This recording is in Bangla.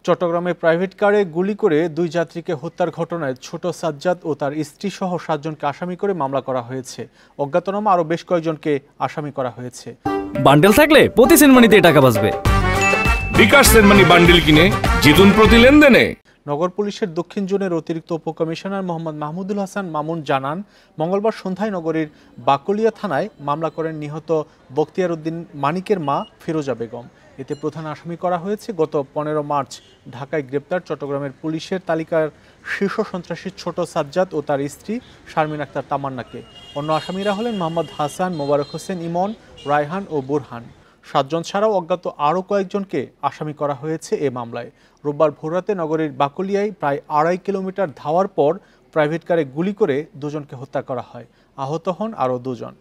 চট্টগ্রামে প্রাইভেট কারে গুলি করে দুই যাত্রীকে হত্যার ঘটনায় ছোট সাজ্জাদ ও তার স্ত্রী সহ 7 জনকে আসামি করে মামলা করা হয়েছে। অজ্ঞাতনামা আরও বেশ কয়েকজনকে আসামি করা হয়েছে। বান্ডেল থাকলে প্রতি সেনমানিতে টাকা বাঁচবে। বিকাশ সেনমানি বান্ডেল কিনে জিতুন প্রতি লেনদেনে। নগর পুলিশের দক্ষিণ জোনের অতিরিক্ত উপকমিশনার মোহাম্মদ মাহমুদুল হাসান মামুন জানান, মঙ্গলবার সন্ধ্যায় নগরীর বাকলিয়া থানায় মামলা করেন নিহত বখতিয়ার উদ্দিন মানিকের মা ফিরোজা বেগম। এতে প্রধান আসামি করা হয়েছে গত 15 মার্চ ঢাকায় গ্রেপ্তার চট্টগ্রামের পুলিশের তালিকার শীর্ষ সন্ত্রাসী ছোট সাজ্জাদ ও তার স্ত্রী শারমিন আক্তার তামান্নাকে। অন্য আসামিরা হলেন মোহাম্মদ হাসান, মোবারক হোসেন ইমন, রায়হান ও বুরহান। 7 জন ছাড়াও অজ্ঞাত আরও কয়েকজনকে আসামি করা হয়েছে এ মামলায়। রোববার ভোররাতে নগরীর বাকলিয়ায় প্রায় 2.5 কিলোমিটার ধাওয়ার পর প্রাইভেট কারে গুলি করে 2 জনকে হত্যা করা হয়। আহত হন আরও 2 জন।